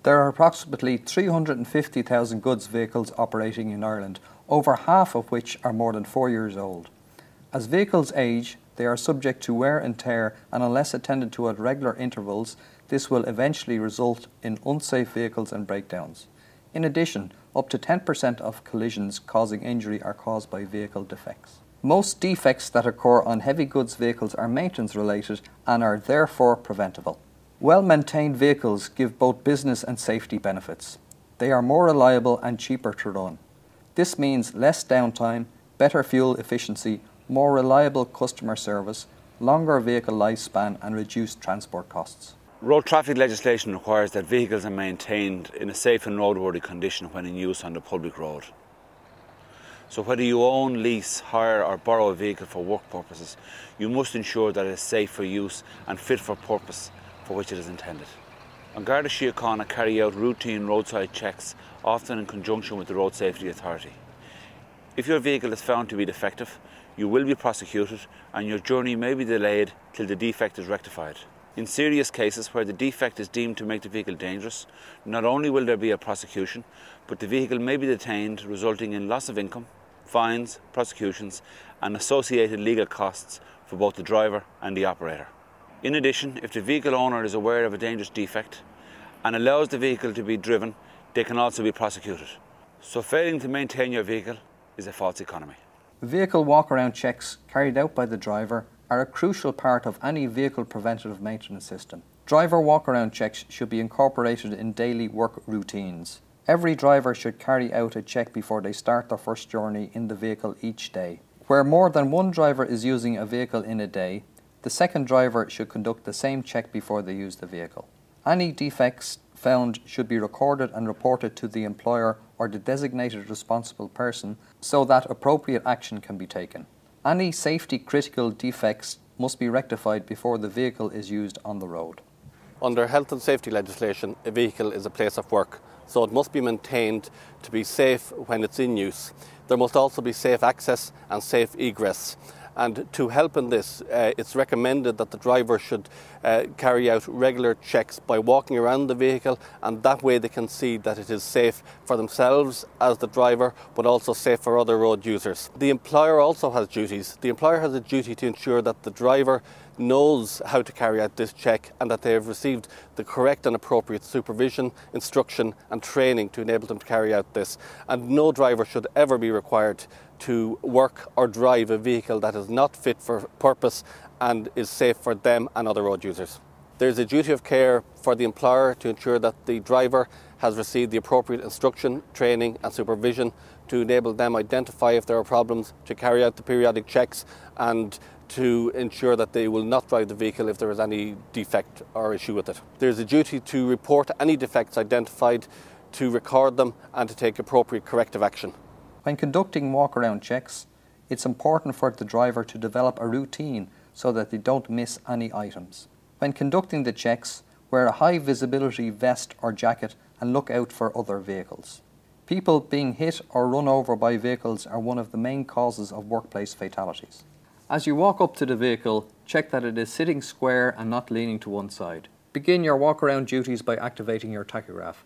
There are approximately 350,000 goods vehicles operating in Ireland, over half of which are more than 4 years old. As vehicles age, they are subject to wear and tear, and unless attended to at regular intervals, this will eventually result in unsafe vehicles and breakdowns. In addition, up to 10% of collisions causing injury are caused by vehicle defects. Most defects that occur on heavy goods vehicles are maintenance related and are therefore preventable. Well-maintained vehicles give both business and safety benefits. They are more reliable and cheaper to run. This means less downtime, better fuel efficiency, more reliable customer service, longer vehicle lifespan and reduced transport costs. Road traffic legislation requires that vehicles are maintained in a safe and roadworthy condition when in use on the public road. So whether you own, lease, hire or borrow a vehicle for work purposes, you must ensure that it is safe for use and fit for purpose for which it is intended. An Garda Síochána carry out routine roadside checks, often in conjunction with the Road Safety Authority. If your vehicle is found to be defective, you will be prosecuted and your journey may be delayed till the defect is rectified. In serious cases where the defect is deemed to make the vehicle dangerous, not only will there be a prosecution, but the vehicle may be detained, resulting in loss of income, fines, prosecutions and associated legal costs for both the driver and the operator. In addition, if the vehicle owner is aware of a dangerous defect and allows the vehicle to be driven, they can also be prosecuted. So failing to maintain your vehicle is a false economy. Vehicle walk-around checks carried out by the driver are a crucial part of any vehicle preventative maintenance system. Driver walk-around checks should be incorporated in daily work routines. Every driver should carry out a check before they start their first journey in the vehicle each day. Where more than one driver is using a vehicle in a day, the second driver should conduct the same check before they use the vehicle. Any defects found should be recorded and reported to the employer or the designated responsible person so that appropriate action can be taken. Any safety critical defects must be rectified before the vehicle is used on the road. Under health and safety legislation, a vehicle is a place of work, so it must be maintained to be safe when it's in use. There must also be safe access and safe egress. And to help in this, it's recommended that the driver should carry out regular checks by walking around the vehicle, and that way they can see that it is safe for themselves as the driver, but also safe for other road users. The employer also has duties. The employer has a duty to ensure that the driver knows how to carry out this check and that they have received the correct and appropriate supervision, instruction and training to enable them to carry out this. And no driver should ever be required to work or drive a vehicle that is not fit for purpose and is safe for them and other road users. There is a duty of care for the employer to ensure that the driver has received the appropriate instruction, training and supervision to enable them identify if there are problems, to carry out the periodic checks and to ensure that they will not drive the vehicle if there is any defect or issue with it. There is a duty to report any defects identified, to record them and to take appropriate corrective action. When conducting walk-around checks, it's important for the driver to develop a routine so that they don't miss any items. When conducting the checks, wear a high visibility vest or jacket and look out for other vehicles. People being hit or run over by vehicles are one of the main causes of workplace fatalities. As you walk up to the vehicle, check that it is sitting square and not leaning to one side. Begin your walk-around duties by activating your tachograph.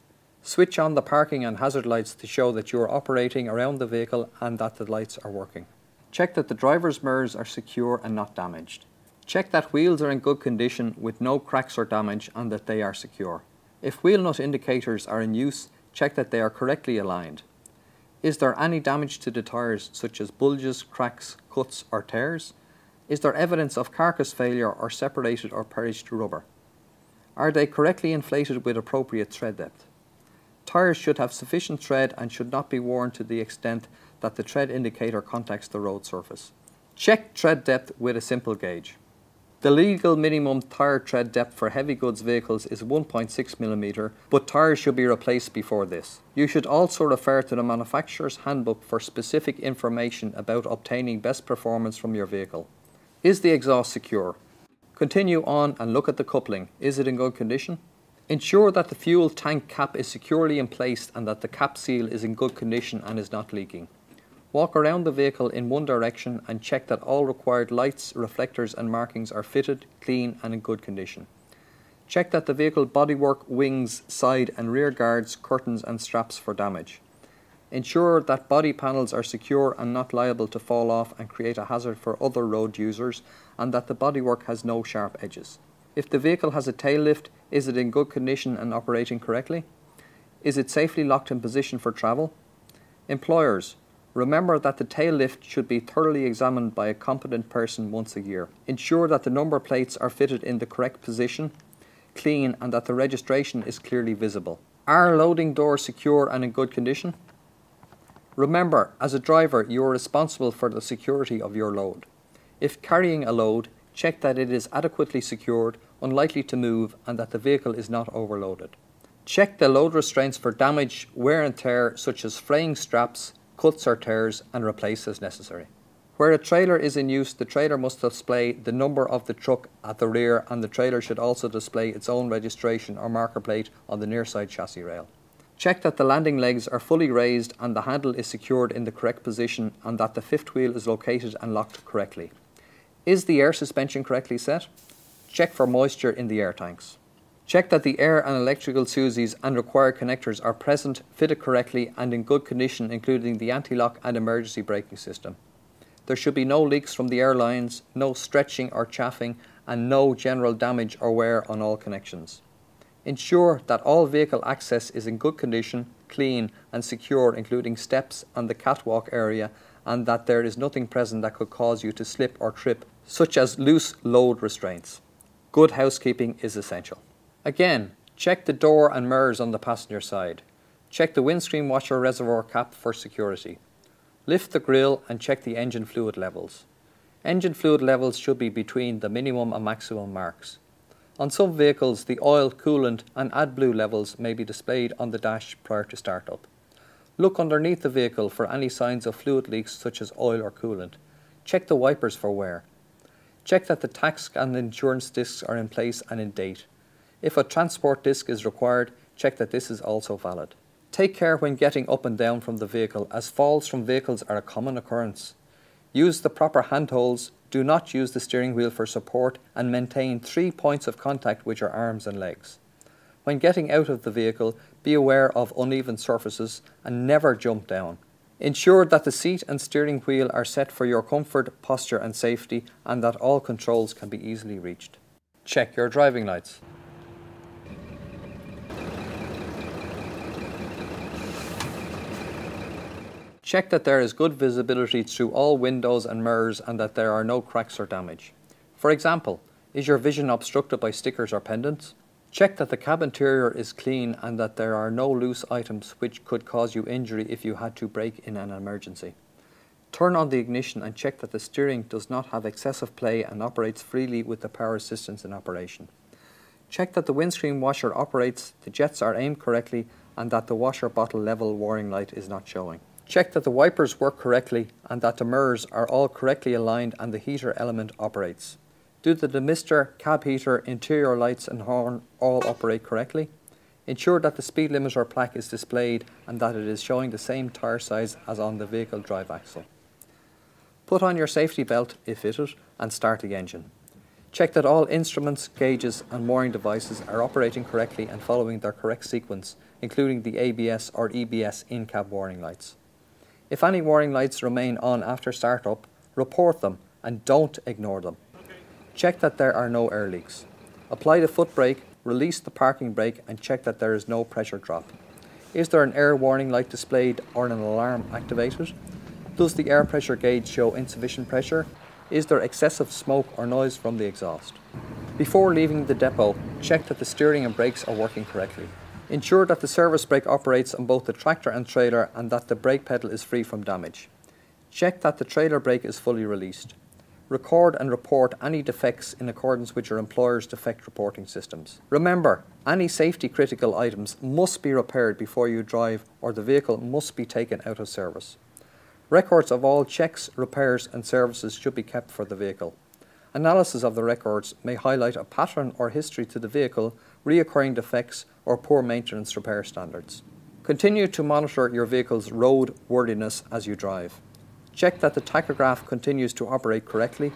Switch on the parking and hazard lights to show that you are operating around the vehicle and that the lights are working. Check that the driver's mirrors are secure and not damaged. Check that wheels are in good condition with no cracks or damage and that they are secure. If wheel nut indicators are in use, check that they are correctly aligned. Is there any damage to the tyres, such as bulges, cracks, cuts or tears? Is there evidence of carcass failure or separated or perished rubber? Are they correctly inflated with appropriate tread depth? Tyres should have sufficient tread and should not be worn to the extent that the tread indicator contacts the road surface. Check tread depth with a simple gauge. The legal minimum tyre tread depth for heavy goods vehicles is 1.6 mm, but tyres should be replaced before this. You should also refer to the manufacturer's handbook for specific information about obtaining best performance from your vehicle. Is the exhaust secure? Continue on and look at the coupling. Is it in good condition? Ensure that the fuel tank cap is securely in place and that the cap seal is in good condition and is not leaking. Walk around the vehicle in one direction and check that all required lights, reflectors and markings are fitted, clean and in good condition. Check that the vehicle bodywork, wings, side and rear guards, curtains and straps for damage. Ensure that body panels are secure and not liable to fall off and create a hazard for other road users, and that the bodywork has no sharp edges. If the vehicle has a tail lift, is it in good condition and operating correctly? Is it safely locked in position for travel? Employers, remember that the tail lift should be thoroughly examined by a competent person once a year. Ensure that the number plates are fitted in the correct position, clean, and that the registration is clearly visible. Are loading doors secure and in good condition? Remember, as a driver, you are responsible for the security of your load. If carrying a load, check that it is adequately secured, unlikely to move, and that the vehicle is not overloaded. Check the load restraints for damage, wear and tear, such as fraying straps, cuts or tears, and replace as necessary. Where a trailer is in use, the trailer must display the number of the truck at the rear, and the trailer should also display its own registration or marker plate on the near side chassis rail. Check that the landing legs are fully raised and the handle is secured in the correct position, and that the fifth wheel is located and locked correctly. Is the air suspension correctly set? Check for moisture in the air tanks. Check that the air and electrical fuses and required connectors are present, fitted correctly and in good condition, including the anti-lock and emergency braking system. There should be no leaks from the air lines, no stretching or chaffing, and no general damage or wear on all connections. Ensure that all vehicle access is in good condition, clean and secure, including steps and the catwalk area, and that there is nothing present that could cause you to slip or trip, such as loose load restraints. Good housekeeping is essential. Again, check the door and mirrors on the passenger side. Check the windscreen washer reservoir cap for security. Lift the grille and check the engine fluid levels. Engine fluid levels should be between the minimum and maximum marks. On some vehicles, the oil, coolant and AdBlue levels may be displayed on the dash prior to startup. Look underneath the vehicle for any signs of fluid leaks such as oil or coolant. Check the wipers for wear. Check that the tax and insurance discs are in place and in date. If a transport disc is required, check that this is also valid. Take care when getting up and down from the vehicle, as falls from vehicles are a common occurrence. Use the proper handholds, do not use the steering wheel for support, and maintain 3 points of contact with your arms and legs. When getting out of the vehicle, be aware of uneven surfaces and never jump down. Ensure that the seat and steering wheel are set for your comfort, posture and safety, and that all controls can be easily reached. Check your driving lights. Check that there is good visibility through all windows and mirrors and that there are no cracks or damage. For example, is your vision obstructed by stickers or pendants? Check that the cab interior is clean and that there are no loose items which could cause you injury if you had to brake in an emergency. Turn on the ignition and check that the steering does not have excessive play and operates freely with the power assistance in operation. Check that the windscreen washer operates, the jets are aimed correctly, and that the washer bottle level warning light is not showing. Check that the wipers work correctly and that the mirrors are all correctly aligned and the heater element operates. Do the demister, cab heater, interior lights and horn all operate correctly? Ensure that the speed limiter plaque is displayed and that it is showing the same tyre size as on the vehicle drive axle. Put on your safety belt if fitted and start the engine. Check that all instruments, gauges and mooring devices are operating correctly and following their correct sequence, including the ABS or EBS in-cab warning lights. If any warning lights remain on after startup, report them and don't ignore them. Check that there are no air leaks. Apply the foot brake, release the parking brake and check that there is no pressure drop. Is there an air warning light displayed or an alarm activated? Does the air pressure gauge show insufficient pressure? Is there excessive smoke or noise from the exhaust? Before leaving the depot, check that the steering and brakes are working correctly. Ensure that the service brake operates on both the tractor and trailer and that the brake pedal is free from damage. Check that the trailer brake is fully released. Record and report any defects in accordance with your employer's defect reporting systems. Remember, any safety critical items must be repaired before you drive or the vehicle must be taken out of service. Records of all checks, repairs and services should be kept for the vehicle. Analysis of the records may highlight a pattern or history to the vehicle, reoccurring defects or poor maintenance repair standards. Continue to monitor your vehicle's road worthiness as you drive. Check that the tachograph continues to operate correctly,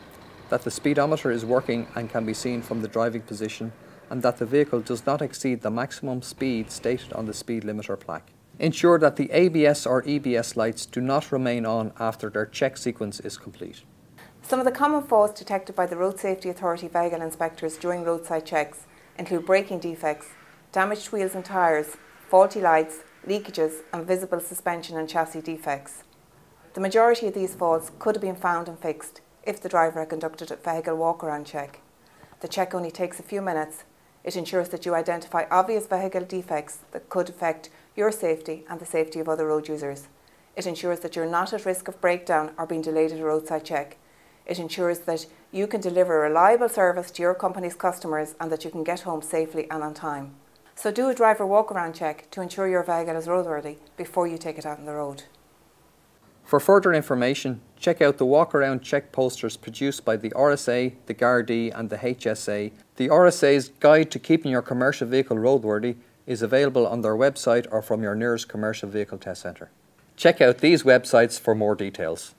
that the speedometer is working and can be seen from the driving position, and that the vehicle does not exceed the maximum speed stated on the speed limiter plaque. Ensure that the ABS or EBS lights do not remain on after their check sequence is complete. Some of the common faults detected by the Road Safety Authority vehicle inspectors during roadside checks include braking defects, damaged wheels and tyres, faulty lights, leakages and visible suspension and chassis defects. The majority of these faults could have been found and fixed if the driver had conducted a vehicle walk-around check. The check only takes a few minutes. It ensures that you identify obvious vehicle defects that could affect your safety and the safety of other road users. It ensures that you're not at risk of breakdown or being delayed at a roadside check. It ensures that you can deliver a reliable service to your company's customers and that you can get home safely and on time. So do a driver walk-around check to ensure your vehicle is roadworthy before you take it out on the road. For further information, check out the walk-around check posters produced by the RSA, the Gardaí and the HSA. The RSA's Guide to Keeping Your Commercial Vehicle Roadworthy is available on their website or from your nearest commercial vehicle test centre. Check out these websites for more details.